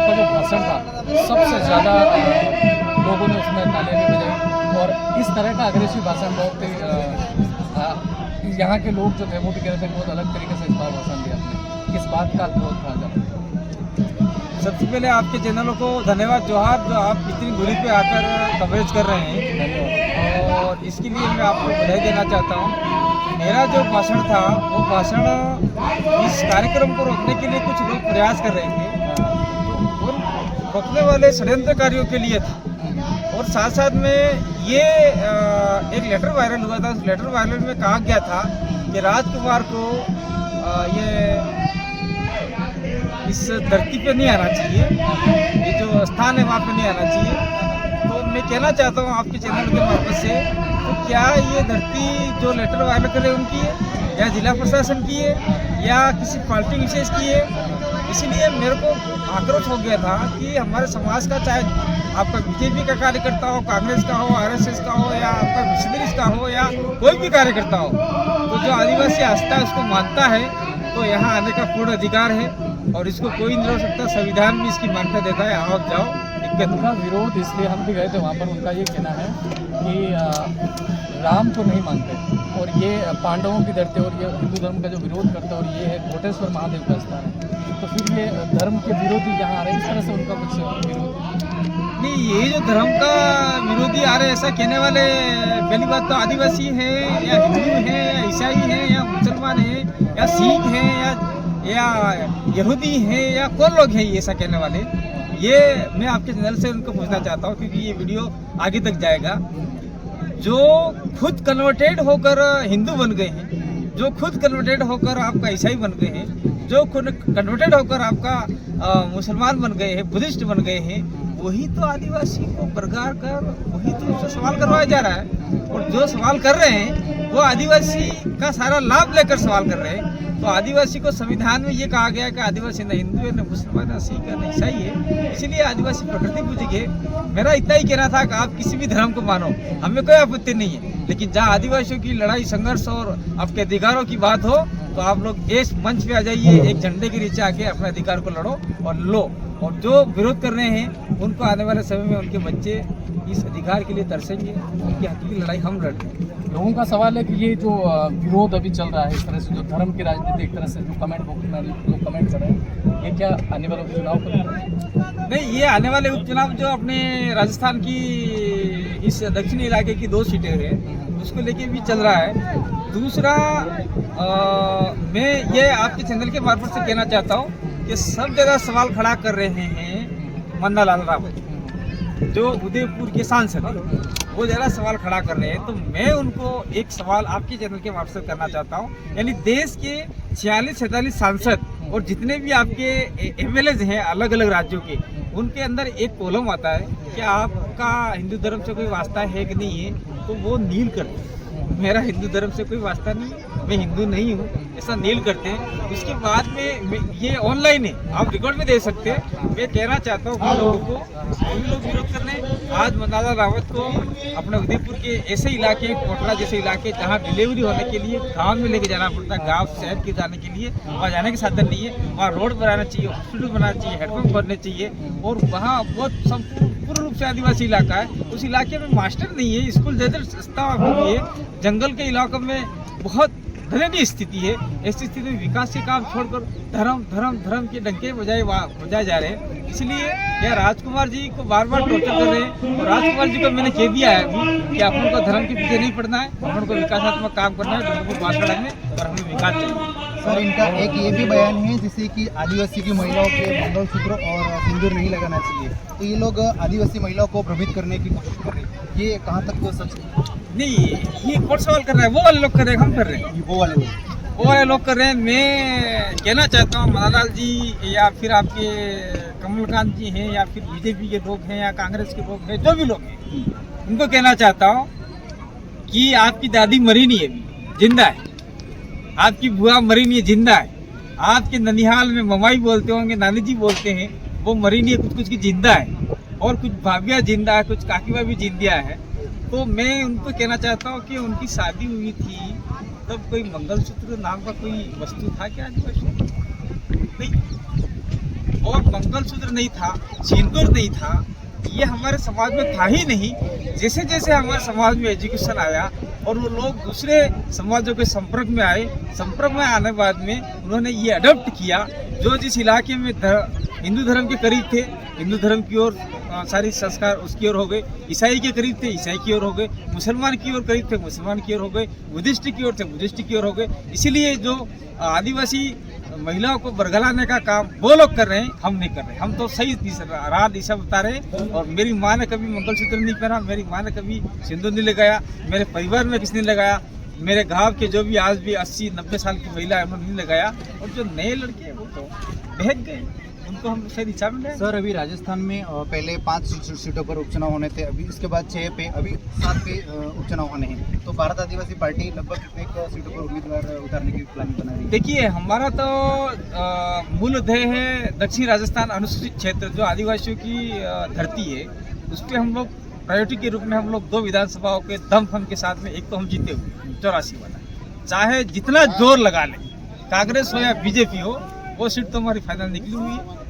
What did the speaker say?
आपका जो भाषण था सबसे ज़्यादा लोगों ने उसमें तालियां भी बजाई, और इस तरह का अग्रेसिव भाषण बहुत यहाँ के लोग जो थे वो भी कह रहे थे कि बहुत अलग तरीके से इस बार भाषण दिया आपने। किस बात का विरोध था जब? सबसे पहले आपके चैनलों को धन्यवाद, जोहार, जो आप इतनी दूरी पे आकर कवरेज कर रहे हैं, और इसके लिए मैं आपको बधाई देना चाहता हूँ। मेरा जो भाषण था वो भाषण इस कार्यक्रम को रोकने के लिए कुछ लोग प्रयास कर रहे थे, और रोकने वाले षड्यंत्रकारियों के लिए था। और साथ साथ में ये एक लेटर वायरल हुआ था। उस लेटर वायरल में कहा गया था कि राजकुमार को ये इस धरती पे नहीं आना चाहिए, ये जो स्थान है वहाँ पे नहीं आना चाहिए। तो मैं कहना चाहता हूँ आपके चैनल के मार्फत से, तो क्या ये धरती जो लेटर वायरल करे उनकी है, या जिला प्रशासन की है, या किसी पार्टी विशेष की है? इसलिए मेरे को आक्रोश हो गया था कि हमारे समाज का, चाहे आपका बीजेपी का कार्यकर्ता हो, कांग्रेस का हो, आरएसएस का हो, या आपका मिशनरीज का हो, या कोई भी कार्यकर्ता हो, तो जो आदिवासी आस्था है उसको मानता है तो यहाँ आने का पूर्ण अधिकार है, और इसको कोई नहीं रोक सकता। संविधान भी इसकी मान्यता देता है, आओ जाओ। उनका विरोध, इसलिए हम भी गए थे वहाँ पर, उनका ये कहना है कि राम को नहीं मानते, और ये पांडवों की धरती, और ये हिंदू धर्म का जो विरोध करता है, और ये है कोटेश्वर महादेव का स्थान है। तो फिर ये धर्म के विरोधी यहाँ आ रहे हैं, इस तरह से उनका कुछ विरोध नहीं। ये जो धर्म का विरोधी आ रहे हैं ऐसा कहने वाले, पहली बात तो आदिवासी हैं, या हिंदू हैं, या ईसाई हैं, या मुसलमान हैं, या सिख हैं, या यहूदी हैं, या कौन लोग हैं ये ऐसा कहने वाले? ये मैं आपके चैनल से उनको पूछना चाहता हूँ, क्योंकि ये वीडियो आगे तक जाएगा। जो खुद कन्वर्टेड होकर हिंदू बन गए हैं, जो खुद कन्वर्टेड होकर आपका ईसाई बन गए हैं, जो खुद कन्वर्टेड होकर आपका मुसलमान बन गए हैं, बुद्धिस्ट बन गए हैं, वही तो आदिवासी को बरगार कर, वही तो उससे सवाल करवाया जा रहा है। और जो सवाल कर रहे हैं वो आदिवासी का सारा लाभ लेकर सवाल कर रहे हैं। तो आदिवासी को संविधान में ये कहा गया है कि आदिवासी न हिंदू है, न मुसलमान, न सिख है, न ईसाई है, इसीलिए आदिवासी प्रकृति पूजक है। मेरा इतना ही कहना था कि आप किसी भी धर्म को मानो, हमें कोई आपत्ति नहीं है, लेकिन जहाँ आदिवासियों की लड़ाई, संघर्ष और आपके अधिकारों की बात हो, तो आप लोग इस मंच पे आ जाइए, एक झंडे के नीचे आके अपने अधिकार को लड़ो और लो। और जो विरोध कर रहे हैं उनको आने वाले समय में उनके बच्चे इस अधिकार के लिए तरसेंगे, उनकी हक की लड़ाई हम लड़ रहे हैं। लोगों का सवाल है कि ये जो विरोध अभी चल रहा है इस तरह से, जो धर्म की राजनीति, एक तरह से जो कमेंट बॉक्स में लोग कमेंट कर रहे हैं, ये क्या आने वाले उपचुनाव को? नहीं, ये आने वाले उपचुनाव जो अपने राजस्थान की इस दक्षिणी इलाके की 2 सीटें हैं उसको लेके भी चल रहा है। दूसरा, मैं ये आपके चैनल के मार्फत से कहना चाहता हूँ कि सब जगह सवाल खड़ा कर रहे हैं मन्नालाल रावत, जो उदयपुर के सांसद हैं, वो जरा सवाल खड़ा कर रहे हैं। तो मैं उनको एक सवाल आपके चैनल के मार्फत करना चाहता हूँ, यानी देश के 46-47 सांसद और जितने भी आपके एमएलए हैं अलग अलग राज्यों के, उनके अंदर एक कॉलम आता है कि आपका हिंदू धर्म से कोई वास्ता है कि नहीं है, तो वो नील करते हैं। मेरा हिंदू धर्म से कोई वास्ता नहीं, मैं हिंदू नहीं हूँ, ऐसा नील करते हैं। उसके बाद में ये ऑनलाइन है, आप रिकॉर्ड में दे सकते हैं। मैं कहना चाहता हूँ लोगों को, सभी लोग विरोध कर रहे हैं। आज मन्नालाल रावत को अपने उदयपुर के ऐसे इलाके, कोटला जैसे इलाके, जहाँ डिलीवरी होने के लिए गाँव में लेके जाना पड़ता है, गाँव शहर के जाने के लिए वहाँ जाने के साधन नहीं है, वहाँ रोड बनाना चाहिए, हॉस्पिटल बनाना चाहिए, हेडपम्प बनने चाहिए, और वहाँ बहुत पूर्ण रूप से आदिवासी इलाका है। उस इलाके में मास्टर नहीं है, स्कूल जैसे सस्ता भी है, जंगल के इलाकों में बहुत दयनीय स्थिति है। ऐसी स्थिति में विकास के काम छोड़कर धर्म धर्म धर्म के डंके बजाए जा रहे हैं। इसलिए यह राजकुमार जी को बार बार टॉर्चर कर रहे हैं, और राजकुमार जी को मैंने कह दिया है अभी कि अपन को धर्म के पीछे नहीं पड़ना है, अपन को विकासात्मक काम करना है, लोगों को बात करना है और हमें विकास चाहिए। सर, इनका एक ये भी बयान है जैसे कि आदिवासी की महिलाओं के मंगलसूत्र और सिंदूर नहीं लगाना चाहिए, तो ये लोग आदिवासी महिलाओं को भ्रमित करने की कोशिश कर रहे हैं। ये कहाँ तक तो सच नहीं, ये कौन सवाल कर रहा है? वो वाले लोग कर रहे हैं, हम कर रहे हैं। वो वाले लोग कर रहे हैं। मैं कहना चाहता हूँ मन्नालाल जी, या फिर आपके कमलकांत जी हैं, या फिर बीजेपी के लोग हैं, या कांग्रेस के लोग हैं, जो भी लोग हैं, उनको कहना चाहता हूँ कि आपकी दादी मरी नहीं है, अभी जिंदा है। आपकी बुआ मरी नहीं है, जिंदा है। आपके ननिहाल में ममाई बोलते होंगे, नानी जी बोलते हैं, वो मरी नहीं है, कुछ की जिंदा है, और कुछ भाभियाँ जिंदा है, कुछ काकीबा भी जिंदा है। तो मैं उनको कहना चाहता हूँ कि उनकी शादी हुई थी तब कोई मंगलसूत्र नाम का कोई वस्तु था क्या आदिवासी? नहीं। और मंगलसूत्र नहीं था, सिंदूर नहीं था, ये हमारे समाज में था ही नहीं। जैसे जैसे हमारे समाज में एजुकेशन आया और वो लोग दूसरे समाजों के संपर्क में आए, संपर्क में आने बाद में उन्होंने ये अडॉप्ट किया। जो जिस इलाके में हिंदू धर्म के करीब थे, हिंदू धर्म की ओर सारी संस्कार उसकी ओर हो गए, ईसाई के करीब थे, ईसाई की ओर हो गए, मुसलमान की ओर करीब थे, मुसलमान की ओर हो गए, बुद्धिस्ट की ओर थे, बुद्धिस्ट की ओर हो गए। इसीलिए जो आदिवासी महिलाओं को बरगलाने का काम वो लोग कर रहे हैं, हम नहीं कर रहे। हम तो सही राह दिशा बता रहे हैं। और मेरी माँ ने कभी मंगलसूत्र नहीं पहना, मेरी माँ ने कभी सिंदूर नहीं लगाया, मेरे परिवार में किसने लगाया, मेरे गांव के जो भी आज भी 80-90 साल की महिला है उन्होंने नहीं लगाया। और जो नए लड़के हैं वो तो बहक गए, उनको हम सही दिशा में ले। सर अभी राजस्थान में पहले 5 सीटों पर उपचुनाव होने थे, अभी इसके बाद 6 पे, अभी 7 पे उपचुनाव होने हैं। तो भारत आदिवासी पार्टी लगभग कितने सीटों पर उम्मीदवार उतारने की प्लानिंग बना रही है? देखिए, हमारा तो मूल ध्येय है दक्षिण राजस्थान अनुसूचित क्षेत्र जो आदिवासियों की धरती है, उस पर हम लोग प्रायोरिटी के रूप में हम लोग 2 विधानसभाओं के दम के साथ में, एक तो हम जीते हुए 84 वाला, चाहे जितना जोर लगा लें, कांग्रेस हो या बीजेपी हो, वो सीट तो हमारी फाइनल निकली हुई है।